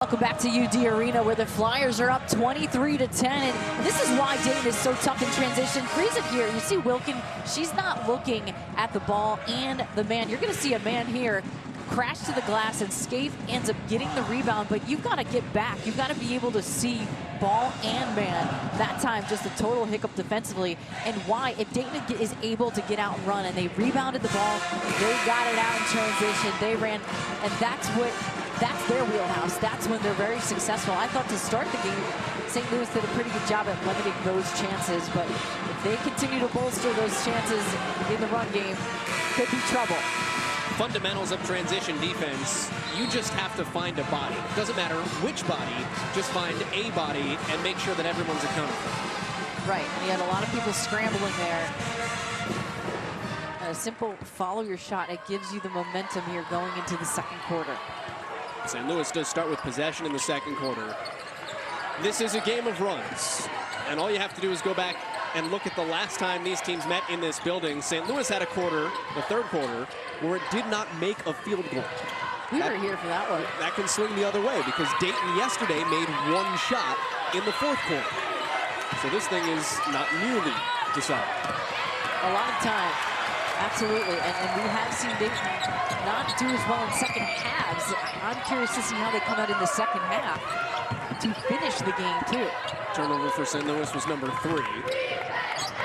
Welcome back to UD Arena, where the Flyers are up 23-10, and this is why Dayton is so tough in transition. Freeze it here. You see Wilkin, she's not looking at the ball and the man. You're going to see a man here crash to the glass, and Scaife ends up getting the rebound, but you've got to get back. You've got to be able to see ball and man. That time, just a total hiccup defensively, and why, if Dayton is able to get out and run, and they rebounded the ball, they got it out in transition, they ran, and that's their wheelhouse. That's when they're very successful. I thought to start the game, St. Louis did a pretty good job at limiting those chances, but if they continue to bolster those chances in the run game, could be trouble. Fundamentals of transition defense, you just have to find a body. Doesn't matter which body, just find a body and make sure that everyone's accountable. Right, and you had a lot of people scrambling there. A simple follow your shot, it gives you the momentum here going into the second quarter. St. Louis does start with possession in the second quarter. This is a game of runs, and all you have to do is go back and look at the last time these teams met in this building. St. Louis had a quarter, the third quarter, where it did not make a field goal. We were here for that one. That can swing the other way, because Dayton yesterday made one shot in the fourth quarter. So this thing is not nearly decided. A lot of time. Absolutely, and we have seen Dayton not do as well in second halves. I'm curious to see how they come out in the second half to finish the game, too. Turnover for St. Louis was number 3.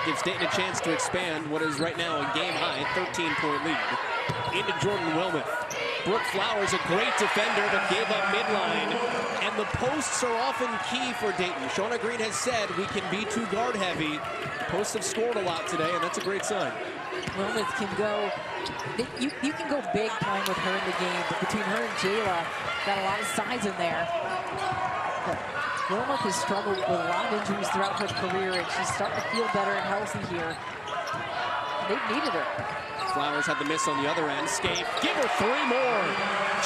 Gives Dayton a chance to expand what is right now a game-high 13-point lead. Into Jordan Wilmuth. Brooke Flowers, a great defender, but gave up midline. And the posts are often key for Dayton. Shauna Green has said we can be too guard heavy. Posts have scored a lot today, and that's a great sign. Wilmuth can go, you can go big playing with her in the game, but between her and Jayla, got a lot of size in there. But Wilmuth has struggled with a lot of injuries throughout her career, and she's starting to feel better and healthy here. They've needed her. Flowers had the miss on the other end. Scaife, give her 3 more.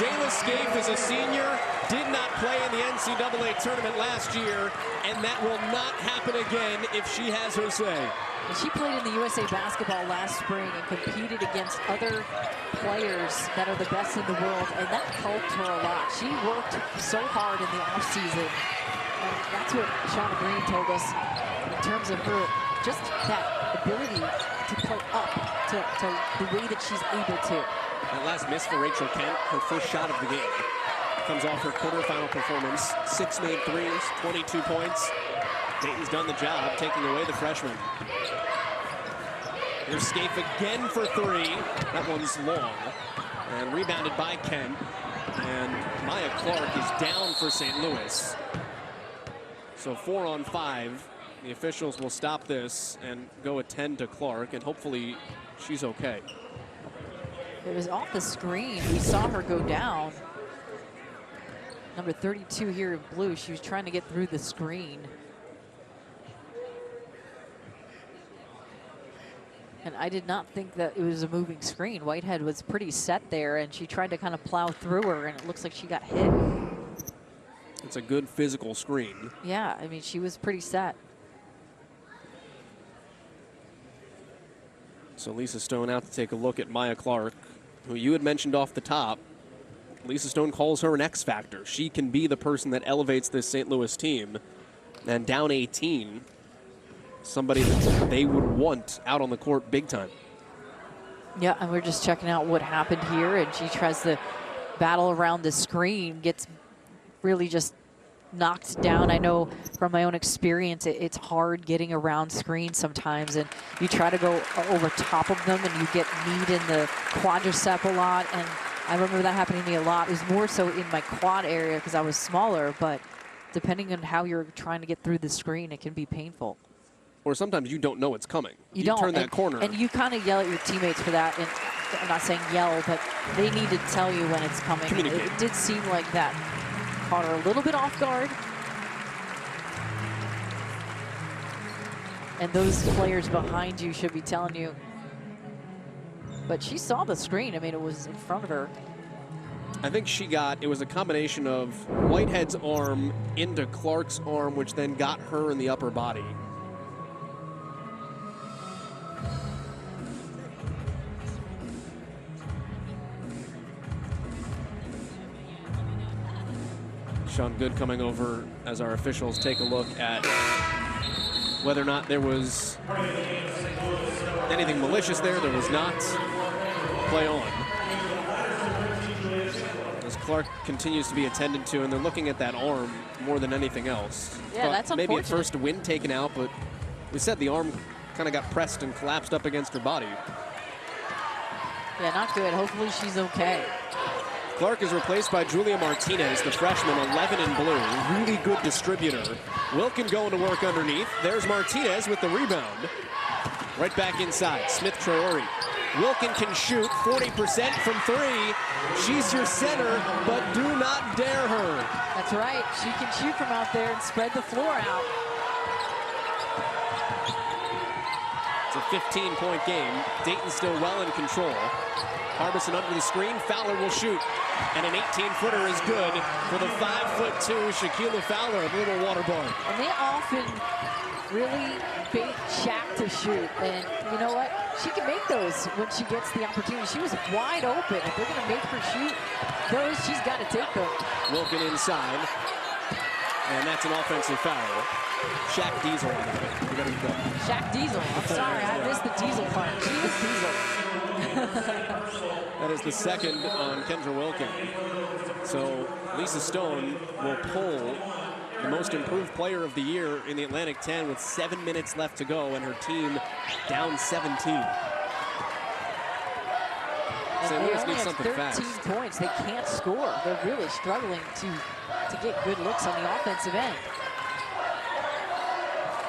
Jayla Scaife is a senior, did not play in the NCAA tournament last year, and that will not happen again if she has her say. She played in the USA Basketball last spring and competed against other players that are the best in the world, and that helped her a lot. She worked so hard in the offseason, and that's what Shauna Green told us in terms of her, just that ability to play up to the way that she's able to. That last miss for Rachel Kent, her first shot of the game, comes off her quarterfinal performance. 6 made threes, 22 points. Dayton's done the job, taking away the freshman. Here's Scaife again for 3. That one's long. And rebounded by Kent. And Maya Clark is down for St. Louis. So 4 on 5. The officials will stop this and go a 10 to Clark, and hopefully she's okay. It was off the screen. We saw her go down. Number 32 here in blue. She was trying to get through the screen. And I did not think that it was a moving screen. Whitehead was pretty set there, and she tried to kind of plow through her, and it looks like she got hit. It's a good physical screen. Yeah, I mean, she was pretty set. So Lisa Stone out to take a look at Maya Clark, who you had mentioned off the top. Lisa Stone calls her an X factor. She can be the person that elevates this St. Louis team. And down 18, somebody that they would want out on the court big time. Yeah, and we're just checking out what happened here, and she tries to battle around the screen, gets really just knocked down. I know from my own experience, it's hard getting around screens sometimes, and you try to go over top of them, and you get kneed in the quadricep a lot, and I remember that happening to me a lot. It was more so in my quad area because I was smaller, but depending on how you're trying to get through the screen, it can be painful. Or sometimes you don't know it's coming. You don't turn that corner. And you kind of yell at your teammates for that. And I'm not saying yell, but they need to tell you when it's coming. It did seem like that caught her a little bit off guard. And those players behind you should be telling you. But she saw the screen. I mean, it was in front of her. I think it was a combination of Whitehead's arm into Clark's arm, which then got her in the upper body. Sean Good coming over as our officials take a look at whether or not there was anything malicious there. There was not. Play on. As Clark continues to be attended to, and they're looking at that arm more than anything else. Yeah, but that's unfortunate. maybe at first a wind taken out, but we said the arm kind of got pressed and collapsed up against her body. Yeah, not good. Hopefully she's okay. Clark is replaced by Julia Martinez, the freshman, 11 in blue. Really good distributor. Wilkin going to work underneath. There's Martinez with the rebound. Right back inside. Smith Traore. Wilkin can shoot 40% from three. She's your center, but do not dare her. That's right. She can shoot from out there and spread the floor out. It's a 15-point game. Dayton still well in control. Harbison under the screen. Fowler will shoot. And an 18-footer is good for the 5'2" Shaquilla Fowler, a little water bug. And they often really bait Shaq to shoot. And you know what? She can make those when she gets the opportunity. She was wide open. If they're going to make her shoot those, she's got to take them. Wilkin inside. And that's an offensive foul. Shaq Diesel out of it. We got to go. Shaq Diesel. I'm sorry, I missed the Diesel part. She was Diesel. That is the second on Kendra Wilkin. So Lisa Stone will pull the most improved player of the year in the Atlantic 10 with 7 minutes left to go and her team down 17. St. Louis needs something 13 fast. points. They can't score. They're really struggling to get good looks on the offensive end.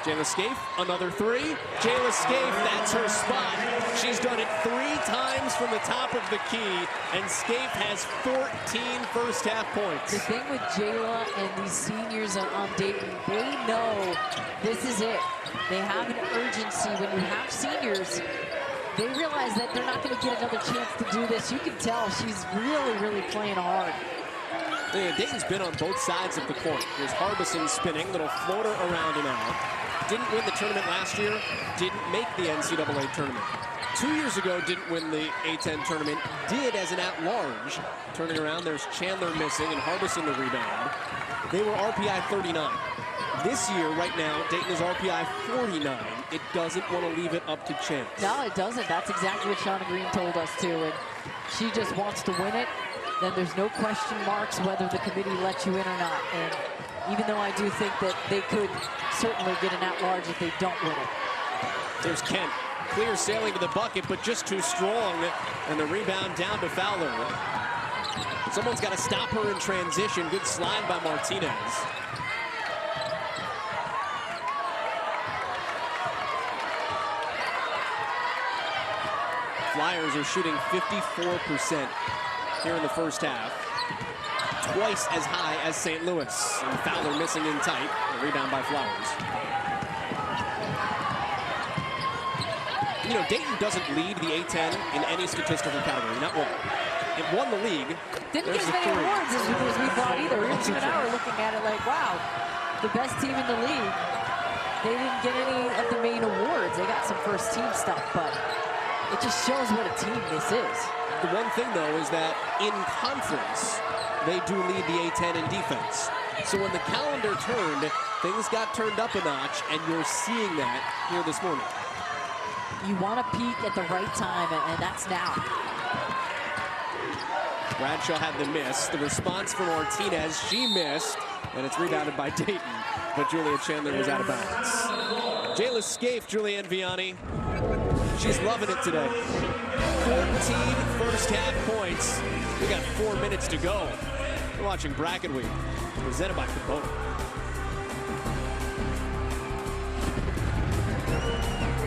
Jayla Scaife, another three. Jayla Scaife, that's her spot. She's done it 3 times from the top of the key, and Scaife has 14 first-half points. The thing with Jayla and these seniors on Dayton, they know this is it. They have an urgency. When you have seniors, they realize that they're not going to get another chance to do this. You can tell she's really, really playing hard. Yeah, Dayton's been on both sides of the court. There's Harbison spinning, little floater around and out. Didn't win the tournament last year, didn't make the NCAA tournament. 2 years ago, didn't win the A-10 tournament, did as an at-large. Turning around, there's Chandler missing and Harbison the rebound. They were RPI 39. This year, right now, Dayton is RPI 49. It doesn't want to leave it up to chance. No, it doesn't. That's exactly what Shauna Green told us, too. And she just wants to win it. Then there's no question marks whether the committee lets you in or not. And even though I do think that they could certainly get an at-large if they don't win it. There's Kent. Clear sailing to the bucket, but just too strong. And the rebound down to Fowler. Someone's got to stop her in transition. Good slide by Martinez. Flyers are shooting 54% here in the first half. Twice as high as St. Louis. And Fowler missing in tight. A rebound by Flowers. You know, Dayton doesn't lead the A-10 in any statistical category, not one. It won the league. Didn't get as many awards as we thought either. We were an hour looking at it like, wow, the best team in the league. They didn't get any of the main awards. They got some first team stuff, but it just shows what a team this is. The one thing, though, is that in conference, they do lead the A-10 in defense. So when the calendar turned, things got turned up a notch, and you're seeing that here this morning. You want to peak at the right time, and that's now. Bradshaw had the miss. The response from Martinez, she missed, and it's rebounded by Dayton, but Julia Chandler was out of bounds. Jayla Scaife, Julianne Vianney. She's loving it today. 14 first-half points. We got 4 minutes to go. We're watching Bracket Week, presented by Kubota.